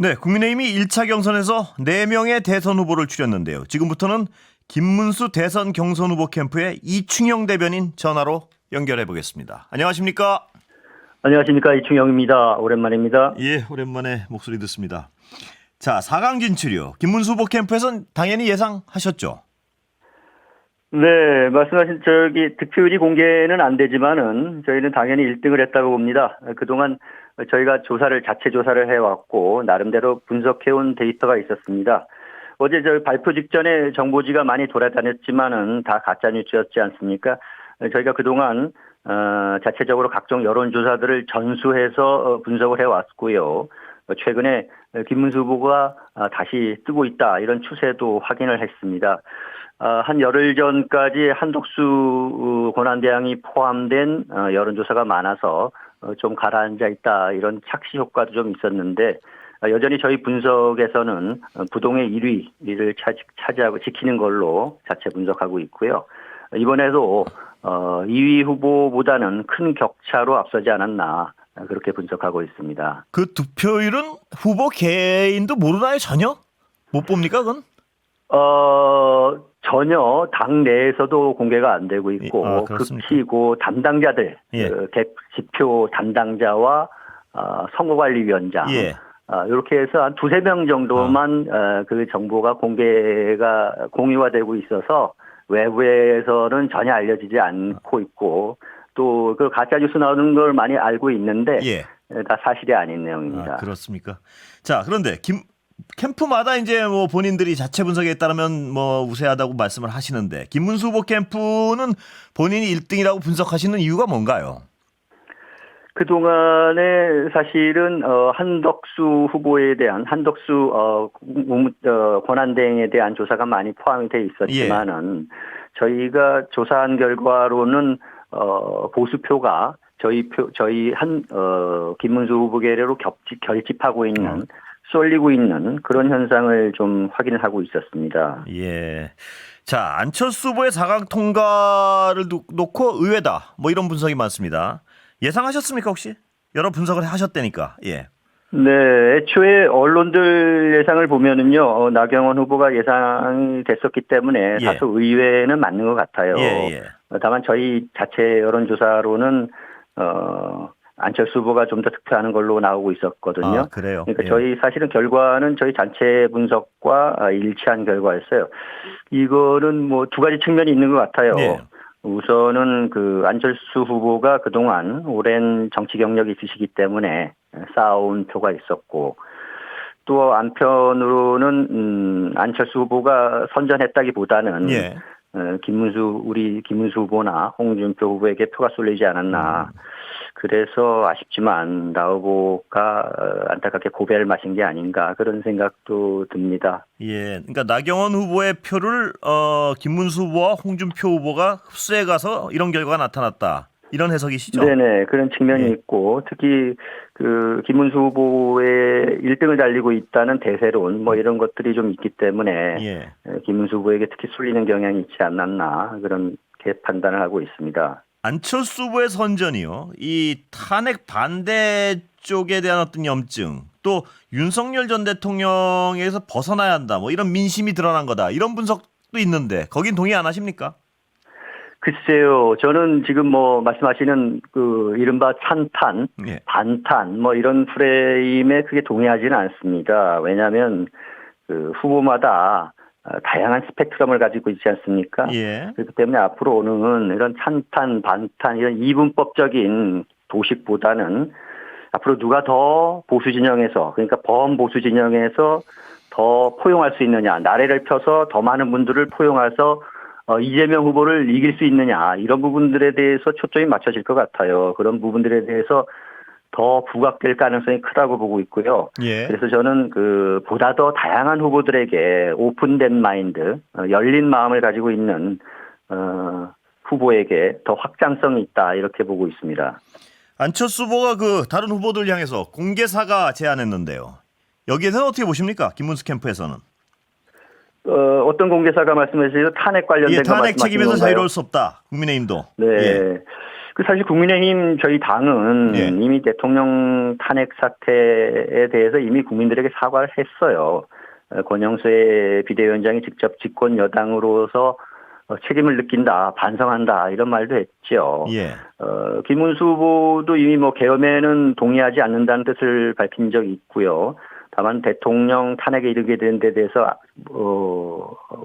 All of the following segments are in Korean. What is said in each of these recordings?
네, 국민의힘이 1차 경선에서 4명의 대선 후보를 추렸는데요. 지금부터는 김문수 대선 경선 후보 캠프의 이충영 대변인 전화로 연결해 보겠습니다. 안녕하십니까? 안녕하십니까, 이충영입니다. 오랜만입니다. 예, 오랜만에 목소리 듣습니다. 자, 4강 진출이요. 김문수 후보 캠프에서는 당연히 예상하셨죠? 네, 말씀하신 득표율이 공개는 안 되지만은 저희는 당연히 1등을 했다고 봅니다. 그동안 저희가 자체 조사를 해왔고 나름대로 분석해온 데이터가 있었습니다. 어제 발표 직전에 정보지가 많이 돌아다녔지만은 다 가짜 뉴스였지 않습니까? 저희가 그동안 자체적으로 각종 여론조사들을 전수해서 분석을 해왔고요. 최근에 김문수 후보가 다시 뜨고 있다 이런 추세도 확인을 했습니다. 한 열흘 전까지 한덕수 권한대행이 포함된 여론조사가 많아서 좀 가라앉아 있다 이런 착시 효과도 좀 있었는데 여전히 저희 분석에서는 부동의 1위를 차지하고 지키는 걸로 자체 분석하고 있고요. 이번에도 2위 후보보다는 큰 격차로 앞서지 않았나 그렇게 분석하고 있습니다. 그 득표율은 후보 개인도 모르나요? 전혀? 못 봅니까, 그건? 전혀 당 내에서도 공개가 안 되고 있고 극히고 담당자들, 지표 담당자와 선거관리위원장 이렇게 해서 한 두세 명 정도만 그 정보가 공유가 되고 있어서 외부에서는 전혀 알려지지 않고 있고 또 그 가짜 뉴스 나오는 걸 많이 알고 있는데 다 사실이 아닌 내용입니다. 그렇습니까? 자, 그런데 캠프마다 이제 뭐 본인들이 자체 분석에 따르면 뭐 우세하다고 말씀을 하시는데 김문수 후보 캠프는 본인이 1등이라고 분석하시는 이유가 뭔가요? 그동안에 사실은 한덕수 후보에 대한 권한대행에 대한 조사가 많이 포함이 돼 있었지만은 저희가 조사한 결과로는 보수표가 김문수 후보 계례로 결집하고 있는 쏠리고 있는 그런 현상을 좀 확인을 하고 있었습니다. 예. 자, 안철수 후보의 4강 통과를 놓고 의외다. 뭐 이런 분석이 많습니다. 예상하셨습니까, 혹시? 여러 분석을 하셨다니까. 예. 네, 애초에 언론들 예상을 보면은요, 나경원 후보가 예상이 됐었기 때문에 다소 의외는 맞는 것 같아요. 다만 저희 자체 여론조사로는 안철수 후보가 좀 더 득표하는 걸로 나오고 있었거든요. 그래요? 그러니까 저희 사실은 결과는 저희 자체 분석과 일치한 결과였어요. 이거는 뭐 두 가지 측면이 있는 것 같아요. 우선은 그 안철수 후보가 그동안 오랜 정치 경력이 있으시기 때문에 쌓아온 표가 있었고 또 한편으로는 안철수 후보가 선전했다기보다는 김문수 후보나 홍준표 후보에게 표가 쏠리지 않았나. 그래서 아쉽지만 나 후보가 안타깝게 고배를 마신 게 아닌가 그런 생각도 듭니다. 그러니까 나경원 후보의 표를 김문수 후보와 홍준표 후보가 흡수해 가서 이런 결과가 나타났다. 이런 해석이시죠? 네네, 그런 측면이 있고 특히 그 김문수 후보의 1등을 달리고 있다는 대세론 뭐 이런 것들이 좀 있기 때문에 김문수 후보에게 특히 쏠리는 경향이 있지 않았나 그렇게 판단을 하고 있습니다. 안철수 후보의 선전이요. 이 탄핵 반대 쪽에 대한 어떤 염증, 또 윤석열 전 대통령에서 벗어나야 한다. 뭐 이런 민심이 드러난 거다. 이런 분석도 있는데 거긴 동의 안 하십니까? 글쎄요. 저는 지금 뭐 말씀하시는 그 이른바 찬탄, 반탄 뭐 이런 프레임에 크게 동의하지는 않습니다. 왜냐하면 그 후보마다 다양한 스펙트럼을 가지고 있지 않습니까? 그렇기 때문에 앞으로 오는 이런 찬탄, 반탄 이런 이분법적인 도식보다는 앞으로 누가 더 보수 진영에서 그러니까 범보수 진영에서 더 포용할 수 있느냐, 나래를 펴서 더 많은 분들을 포용해서 이재명 후보를 이길 수 있느냐 이런 부분들에 대해서 초점이 맞춰질 것 같아요. 그런 부분들에 대해서 더 부각될 가능성이 크다고 보고 있고요. 그래서 저는 보다 더 다양한 후보들에게 오픈된 마인드, 열린 마음을 가지고 있는 후보에게 더 확장성이 있다 이렇게 보고 있습니다. 안철수 후보가 다른 후보들 향해서 공개 사과 제안했는데요. 여기에 대해서 어떻게 보십니까? 김문수 캠프에서는. 어떤 공개 사과 말씀하시죠? 탄핵 관련된 거 탄핵 말씀하시는 책임에서 건가요? 자유로울 수 없다. 국민의힘도. 그 사실 국민의힘 저희 당은 예. 이미 대통령 탄핵 사태에 대해서 이미 국민들에게 사과를 했어요. 권영세 비대위원장이 직접 집권 여당으로서 책임을 느낀다, 반성한다 이런 말도 했죠. 예. 김문수 후보도 이미 뭐 계엄에는 동의하지 않는다는 뜻을 밝힌 적이 있고요. 다만 대통령 탄핵에 이르게 된 데 대해서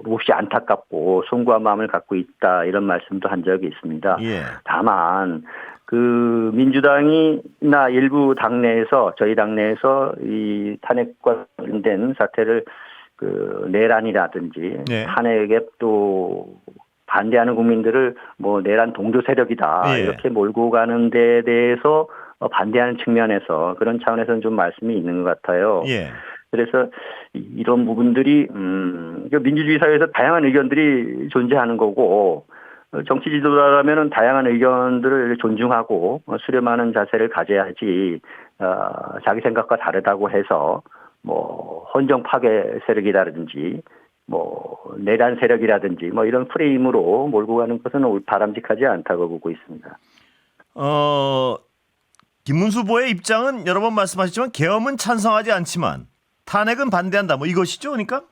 몹시 안타깝고 송구한 마음을 갖고 있다 이런 말씀도 한 적이 있습니다. 예. 다만 그 민주당이나 일부 당내에서 저희 당내에서 이 탄핵과 관련된 사태를 그 내란이라든지 네. 탄핵에 또 반대하는 국민들을 뭐 내란 동조 세력이다 예. 이렇게 몰고 가는 데에 대해서 반대하는 측면에서 그런 차원에서는 좀 말씀이 있는 것 같아요. 예. 그래서 이런 부분들이 민주주의 사회에서 다양한 의견들이 존재하는 거고 정치 지도자라면은 다양한 의견들을 존중하고 수렴하는 자세를 가져야지 자기 생각과 다르다고 해서 뭐 헌정 파괴 세력이라든지 뭐 내란 세력이라든지 뭐 이런 프레임으로 몰고 가는 것은 바람직하지 않다고 보고 있습니다. 김문수 후보의 입장은 여러 번 말씀하셨지만 계엄은 찬성하지 않지만 탄핵은 반대한다. 뭐 이것이죠, 그러니까?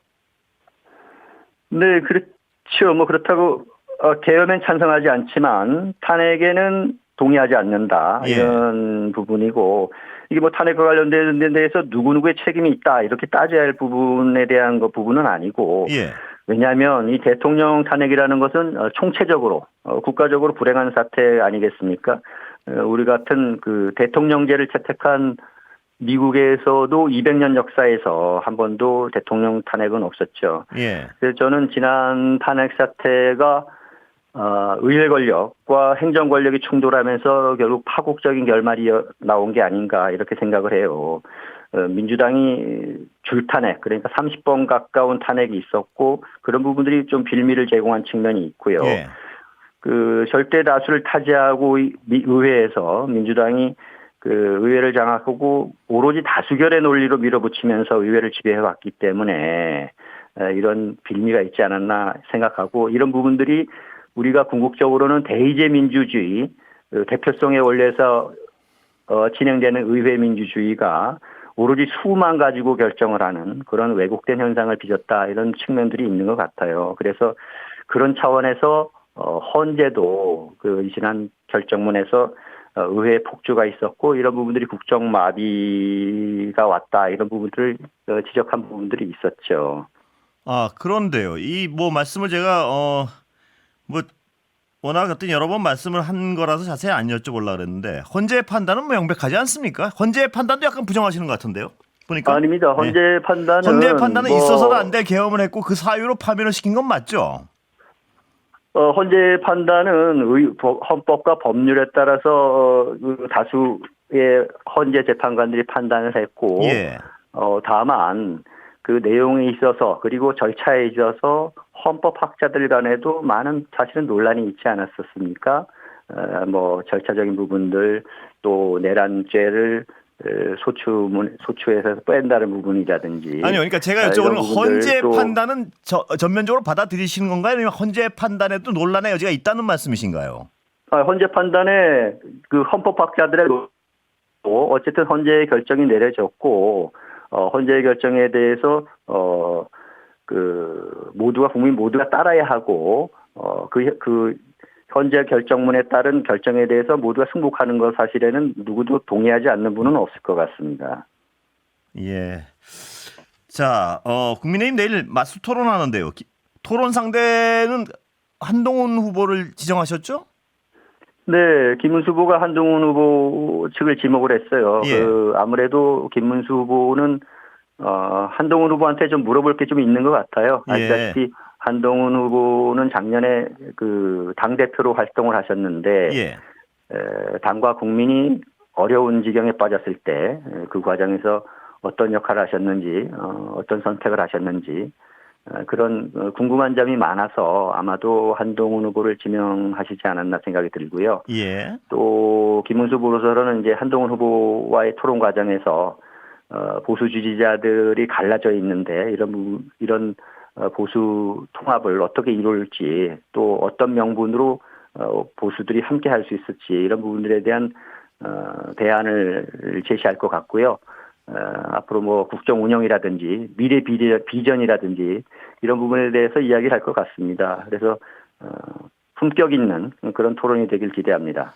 네, 그렇죠. 뭐 그렇다고 계엄엔 찬성하지 않지만 탄핵에는 동의하지 않는다 예. 이런 부분이고 이게 뭐 탄핵과 관련된 데에서 누구누구의 책임이 있다 이렇게 따져야 할 부분에 대한 부분은 아니고 예. 왜냐하면 이 대통령 탄핵이라는 것은 총체적으로 국가적으로 불행한 사태 아니겠습니까? 우리 같은 그 대통령제를 채택한 미국에서도 200년 역사에서 한 번도 대통령 탄핵은 없었죠. 예. 그래서 저는 지난 탄핵 사태가 의회 권력과 행정 권력이 충돌하면서 결국 파국적인 결말이 나온 게 아닌가 이렇게 생각을 해요. 민주당이 줄탄핵 그러니까 30번 가까운 탄핵이 있었고 그런 부분들이 좀 빌미를 제공한 측면이 있고요. 예. 그 절대 다수를 타지하고 의회에서 민주당이 그 의회를 장악하고 오로지 다수결의 논리로 밀어붙이면서 의회를 지배해 왔기 때문에 이런 빌미가 있지 않았나 생각하고 이런 부분들이 우리가 궁극적으로는 대의제 민주주의 대표성의 원리에서 진행되는 의회 민주주의가 오로지 수만 가지고 결정을 하는 그런 왜곡된 현상을 빚었다 이런 측면들이 있는 것 같아요. 그래서 그런 차원에서 헌재도 그 지난 결정문에서 의회 폭주가 있었고 이런 부분들이 국정 마비가 왔다 이런 부분들을 지적한 부분들이 있었죠. 아, 그런데요. 이 뭐 말씀을 제가 뭐 워낙 어떤 여러 번 말씀을 한 거라서 자세히 안 여쭤보려고 그랬는데 헌재의 판단은 뭐 명백하지 않습니까? 헌재의 판단도 약간 부정하시는 것 같은데요. 보니까. 아닙니다. 헌재 판단은 헌재의 판단은 뭐 있어서는 안 될 계엄을 했고 그 사유로 파면을 시킨 건 맞죠? 헌재 판단은 헌법과 법률에 따라서 그 다수의 헌재 재판관들이 판단을 했고, 예. 다만 그 내용에 있어서 그리고 절차에 있어서 헌법학자들 간에도 많은 사실은 논란이 있지 않았었습니까? 뭐 절차적인 부분들 또 내란죄를 소추에서 뺀다는 부분이라든지 아니요, 그러니까 제가 여쭤보는 건 헌재 판단은 전면적으로 받아들이시는 건가요? 아니면 헌재 판단에도 논란의 여지가 있다는 말씀이신가요? 헌재 판단에 그 헌법학자들의 어쨌든 헌재의 결정이 내려졌고 헌재의 결정에 대해서 그 모두가 국민 모두가 따라야 하고 그 헌재 결정문에 따른 결정에 대해서 모두가 승복하는 것 사실에는 누구도 동의하지 않는 분은 없을 것 같습니다. 예. 자, 국민의힘 내일 맞수 토론하는데요. 토론 상대는 한동훈 후보를 지정하셨죠? 네, 김문수 후보가 한동훈 후보 측을 지목을 했어요. 예. 아무래도 김문수 후보는 한동훈 후보한테 좀 물어볼 게 좀 있는 것 같아요. 아시다시피 한동훈 후보는 작년에 그 당대표로 활동을 하셨는데, 예. 당과 국민이 어려운 지경에 빠졌을 때 그 과정에서 어떤 역할을 하셨는지, 어떤 선택을 하셨는지, 그런 궁금한 점이 많아서 아마도 한동훈 후보를 지명하시지 않았나 생각이 들고요. 예. 또 김문수 후보로서는 이제 한동훈 후보와의 토론 과정에서 보수 지지자들이 갈라져 있는데 이런 보수 통합을 어떻게 이룰지 또 어떤 명분으로 보수들이 함께 할 수 있을지 이런 부분들에 대한 대안을 제시할 것 같고요. 앞으로 뭐 국정 운영이라든지 미래 비전이라든지 이런 부분에 대해서 이야기를 할 것 같습니다. 그래서 품격 있는 그런 토론이 되길 기대합니다.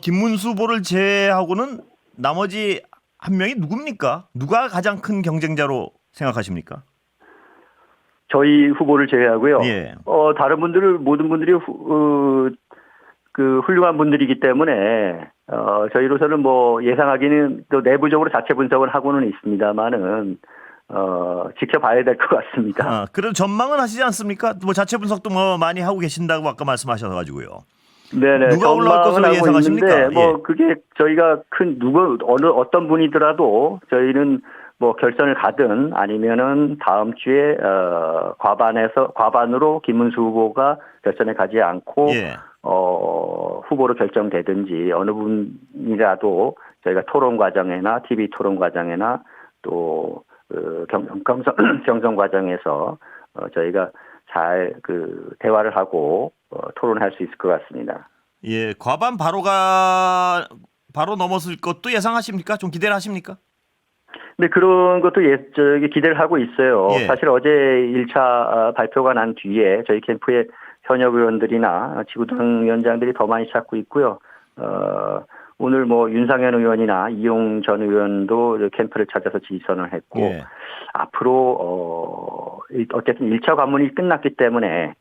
김문수 후보를 제외하고는 나머지 한 명이 누굽니까? 누가 가장 큰 경쟁자로 생각하십니까? 저희 후보를 제외하고요. 예. 다른 분들은 모든 분들이 그 훌륭한 분들이기 때문에 저희로서는 뭐 예상하기는 또 내부적으로 자체 분석을 하고는 있습니다만은 지켜봐야 될 것 같습니다. 그래도 전망은 하시지 않습니까? 뭐 자체 분석도 뭐 많이 하고 계신다고 아까 말씀하셔가지고요. 네네. 누가 올라올 것으로 전망은 하고 예상하십니까? 있는데 뭐 예. 그게 저희가 어떤 분이더라도 저희는 뭐 결선을 가든 아니면은 다음 주에 과반으로 김문수 후보가 결선에 가지 않고 예. 후보로 결정되든지 어느 분이라도 저희가 토론 과정이나 TV 토론 과정이나 또 경선 과정에서 저희가 잘 대화를 하고 토론할 수 있을 것 같습니다. 예, 과반 바로 넘었을 것도 예상하십니까? 좀 기대를 하십니까? 네, 그런 것도 기대를 하고 있어요. 예. 사실 어제 1차 발표가 난 뒤에 저희 캠프의 현역 의원들이나 지구당 위원장들이 더 많이 찾고 있고요. 오늘 뭐 윤상현 의원이나 이용 전 의원도 캠프를 찾아서 지선을 했고, 예. 앞으로 어쨌든 1차 관문이 끝났기 때문에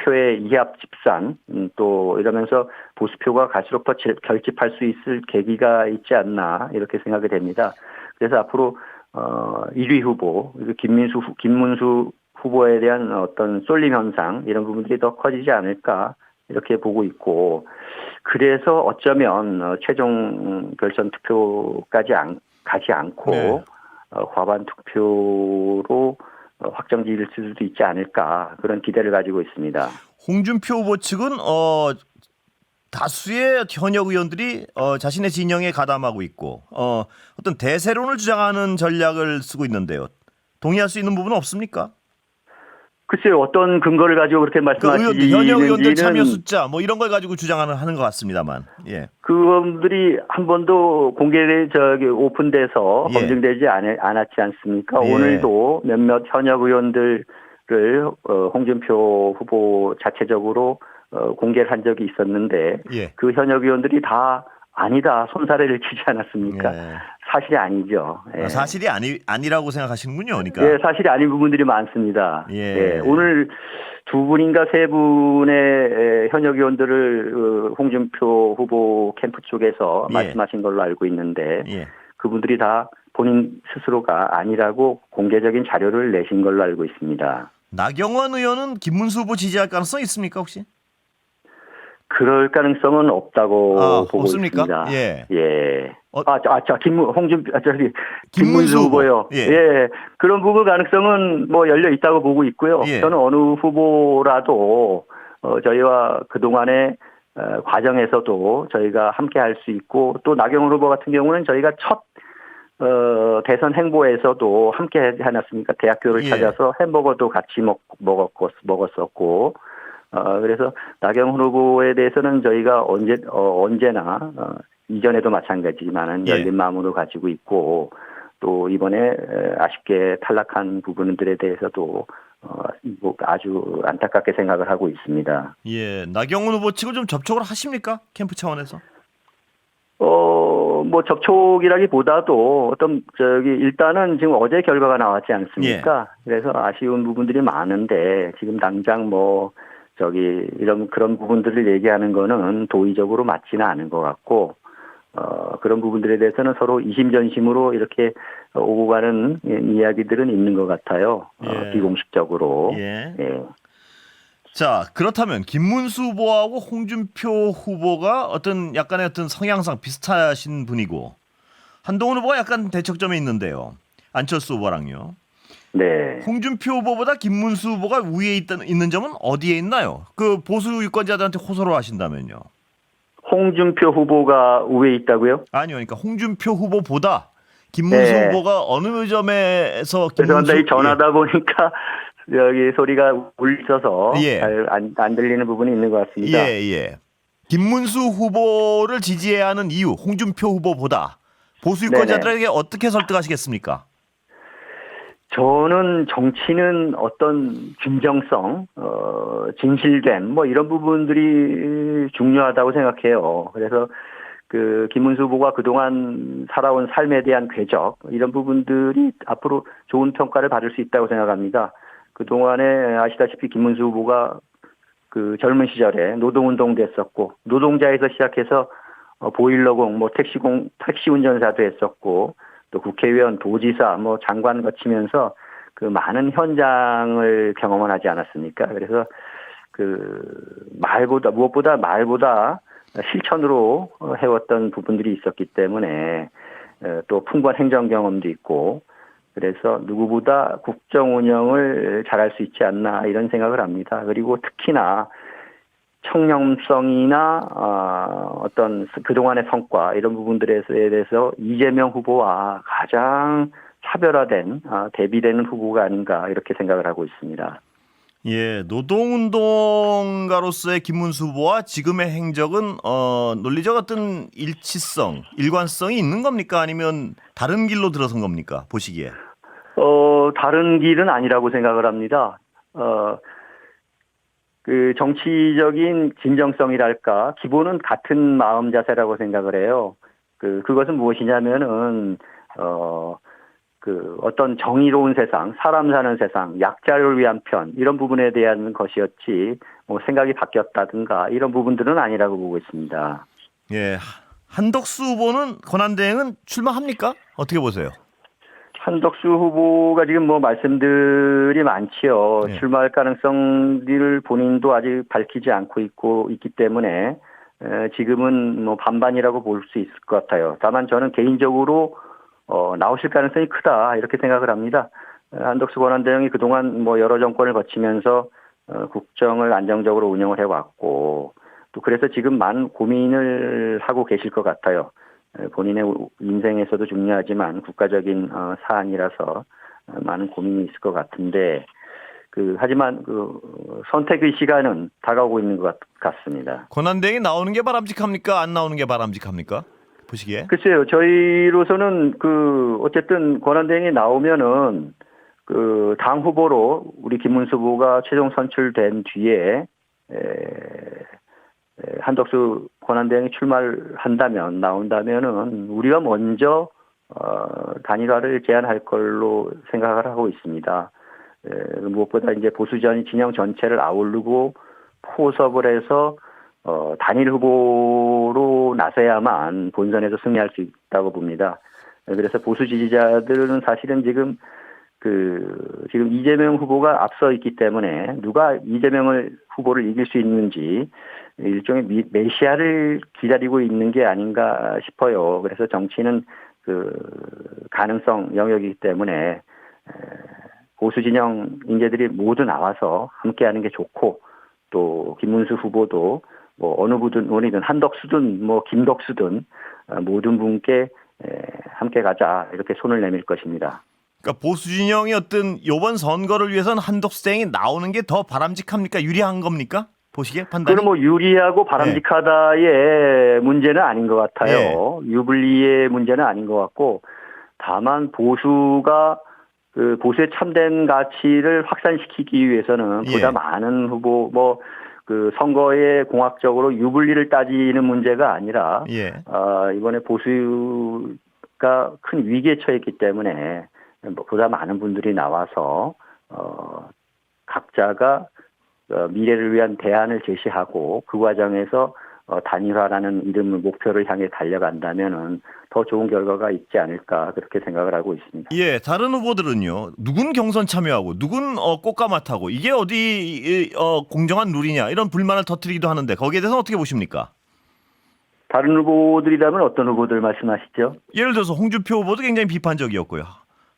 표의 이합 집산 또 이러면서 보수표가 갈수록 더 결집할 수 있을 계기가 있지 않나 이렇게 생각이 됩니다. 그래서 앞으로 1위 후보 김문수 후보에 대한 어떤 쏠림 현상 이런 부분들이 더 커지지 않을까 이렇게 보고 있고, 그래서 어쩌면 최종 결선 투표까지 가지 않고 네. 과반 투표로 확정지을 수도 있지 않을까 그런 기대를 가지고 있습니다. 홍준표 후보 측은 다수의 현역 의원들이 자신의 진영에 가담하고 있고 어떤 대세론을 주장하는 전략을 쓰고 있는데요. 동의할 수 있는 부분은 없습니까? 글쎄요, 어떤 근거를 가지고 그렇게 말씀하시는지는 현역 의원들 참여 숫자 뭐 이런 걸 가지고 주장하는 것 같습니다만. 예. 그분들이 한 번도 오픈돼서 예. 검증되지 않았지 않습니까? 예. 오늘도 몇몇 현역 의원들을 홍준표 후보 자체적으로 공개를 한 적이 있었는데 예. 그 현역 의원들이 다 아니다 손사래를 치지 않았습니까? 예. 사실이 아니죠. 예. 사실이 아니라고 생각하시는군요. 그러니까. 예, 사실이 아닌 부분들이 많습니다. 예. 예, 오늘 두 분인가 세 분의 현역 의원들을 홍준표 후보 캠프 쪽에서 예. 말씀하신 걸로 알고 있는데 예. 그분들이 다 본인 스스로가 아니라고 공개적인 자료를 내신 걸로 알고 있습니다. 나경원 의원은 김문수 후보 지지할 가능성이 있습니까 혹시? 그럴 가능성은 없다고 보고 없습니까? 있습니다. 예. 예. 김문수 김문수 후보요. 예. 예. 그런 부분 가능성은 뭐 열려 있다고 보고 있고요. 예. 저는 어느 후보라도 저희와 그동안의 과정에서도 저희가 함께 할 수 있고, 또 나경원 후보 같은 경우는 저희가 첫 대선 행보에서도 함께 하지 않았습니까? 대학교를 예. 찾아서 햄버거도 같이 먹었었고, 그래서 나경원 후보에 대해서는 저희가 언제나 이전에도 마찬가지지만은 예. 열린 마음으로 가지고 있고, 또 이번에 아쉽게 탈락한 부분들에 대해서도 아주 안타깝게 생각을 하고 있습니다. 예. 나경원 후보 측은 좀 접촉을 하십니까? 캠프 차원에서? 뭐 접촉이라기보다도 일단은 지금 어제 결과가 나왔지 않습니까? 예. 그래서 아쉬운 부분들이 많은데 지금 당장 그런 부분들을 얘기하는 거는 도의적으로 맞지는 않은 것 같고, 그런 부분들에 대해서는 서로 이심전심으로 이렇게 오고 가는 이야기들은 있는 것 같아요. 예. 비공식적으로. 예. 예. 자, 그렇다면 김문수 후보하고 홍준표 후보가 약간의 성향상 비슷하신 분이고, 한동훈 후보가 약간 대척점에 있는데요. 안철수 후보랑요. 네. 홍준표 후보보다 김문수 후보가 위에 있는 점은 어디에 있나요? 그 보수 유권자들한테 호소를 하신다면요. 홍준표 후보가 위에 있다고요? 아니요, 그러니까 홍준표 후보보다 김문수 네. 후보가 어느 점에서 죄송합니다. 이 전화다 보니까 여기 소리가 울려서 예. 잘 안 들리는 부분이 있는 것 같습니다. 예, 예. 김문수 후보를 지지해야 하는 이유, 홍준표 후보보다 보수 유권자들에게 어떻게 설득하시겠습니까? 저는 정치는 어떤 진정성, 진실됨, 뭐 이런 부분들이 중요하다고 생각해요. 그래서 그 김문수 후보가 그동안 살아온 삶에 대한 궤적, 이런 부분들이 앞으로 좋은 평가를 받을 수 있다고 생각합니다. 그동안에 아시다시피 김문수 후보가 그 젊은 시절에 노동운동도 했었고, 노동자에서 시작해서 보일러공, 뭐 택시 운전사도 했었고, 또 국회의원, 도지사, 뭐 장관 거치면서 그 많은 현장을 경험을 하지 않았습니까? 그래서 무엇보다 말보다 실천으로 해왔던 부분들이 있었기 때문에 또 풍부한 행정 경험도 있고, 그래서 누구보다 국정 운영을 잘할 수 있지 않나 이런 생각을 합니다. 그리고 특히나 청렴성이나 어떤 그동안의 성과 이런 부분들에 대해서 이재명 후보와 가장 차별화된 대비되는 후보가 아닌가 이렇게 생각을 하고 있습니다. 예, 노동운동가로서의 김문수 후보와 지금의 행적은 논리적 어떤 일치성, 일관성이 있는 겁니까? 아니면 다른 길로 들어선 겁니까? 보시기에. 다른 길은 아니라고 생각을 합니다. 그 정치적인 진정성이랄까 기본은 같은 마음 자세라고 생각을 해요. 그것은 무엇이냐면은 어떤 정의로운 세상, 사람 사는 세상, 약자를 위한 편 이런 부분에 대한 것이었지 뭐 생각이 바뀌었다든가 이런 부분들은 아니라고 보고 있습니다. 예, 한덕수 후보는 권한대행은 출마합니까? 어떻게 보세요? 한덕수 후보가 지금 뭐 말씀들이 많지요. 예. 출마할 가능성을 본인도 아직 밝히지 않고 있기 때문에 지금은 뭐 반반이라고 볼 수 있을 것 같아요. 다만 저는 개인적으로 나오실 가능성이 크다 이렇게 생각을 합니다. 한덕수 권한대행이 그동안 뭐 여러 정권을 거치면서 국정을 안정적으로 운영을 해왔고 또 그래서 지금 많은 고민을 하고 계실 것 같아요. 본인의 인생에서도 중요하지만 국가적인 사안이라서 많은 고민이 있을 것 같은데 하지만 선택의 시간은 다가오고 있는 것 같습니다. 권한대행이 나오는 게 바람직합니까? 안 나오는 게 바람직합니까? 보시기에. 글쎄요, 저희로서는 어쨌든 권한대행이 나오면은 당 후보로 우리 김문수 후보가 최종 선출된 뒤에 한덕수 권한대행이 출마를 나온다면은 우리가 먼저 단일화를 제안할 걸로 생각을 하고 있습니다. 무엇보다 이제 보수전 진영 전체를 아우르고 포섭을 해서 단일 후보로 나서야만 본선에서 승리할 수 있다고 봅니다. 그래서 보수 지지자들은 사실은 지금 이재명 후보가 앞서 있기 때문에 누가 이재명을 후보를 이길 수 있는지 일종의 메시아를 기다리고 있는 게 아닌가 싶어요. 그래서 정치는 가능성 영역이기 때문에 보수 진영 인재들이 모두 나와서 함께하는 게 좋고 또 김문수 후보도 뭐 어느 분이든 한덕수든 뭐 김덕수든 모든 분께 함께 가자 이렇게 손을 내밀 것입니다. 그러니까 보수 진영이 어떤 이번 선거를 위해서는 한덕수 대행이 나오는 게 더 바람직합니까? 유리한 겁니까? 보시기에 판단이? 그건 뭐 유리하고 바람직하다의 문제는 아닌 것 같아요. 유불리의 문제는 아닌 것 같고 다만 보수가 보수의 참된 가치를 확산시키기 위해서는 보다 많은 후보 선거에 공학적으로 유불리를 따지는 문제가 아니라 이번에 보수가 큰 위기에 처했기 때문에 보다 많은 분들이 나와서 각자가 미래를 위한 대안을 제시하고 그 과정에서 단일화라는 이름을 목표를 향해 달려간다면은 더 좋은 결과가 있지 않을까 그렇게 생각을 하고 있습니다. 예, 다른 후보들은요. 누군 경선 참여하고 누군 꽃가마타고 이게 어디 공정한 룰이냐 이런 불만을 터뜨리기도 하는데 거기에 대해서는 어떻게 보십니까? 다른 후보들이라면 어떤 후보들 말씀하시죠? 예를 들어서 홍준표 후보도 굉장히 비판적이었고요.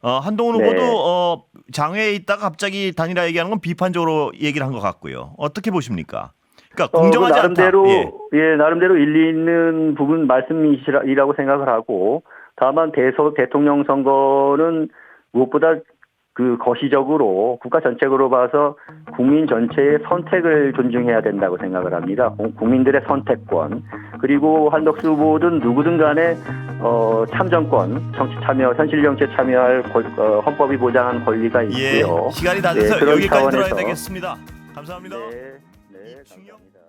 한동훈 후보도 장외에 있다가 갑자기 단일화 얘기하는 건 비판적으로 얘기를 한 것 같고요. 어떻게 보십니까? 그러니까 공정하지 나름대로, 않다. 나름대로 일리 있는 부분 말씀이라고 생각을 하고 다만 대통령 선거는 무엇보다 그 거시적으로 국가 전체적으로 봐서 국민 전체의 선택을 존중해야 된다고 생각을 합니다. 국민들의 선택권 그리고 한덕수 후보든 누구든 간에 참정권, 정치 참여, 현실 정치에 참여할 헌법이 보장한 권리가 있고요. 예, 시간이 다 돼서 그런 여기까지 들어야 차원에서 되겠습니다. 감사합니다. 네, 감사합니다.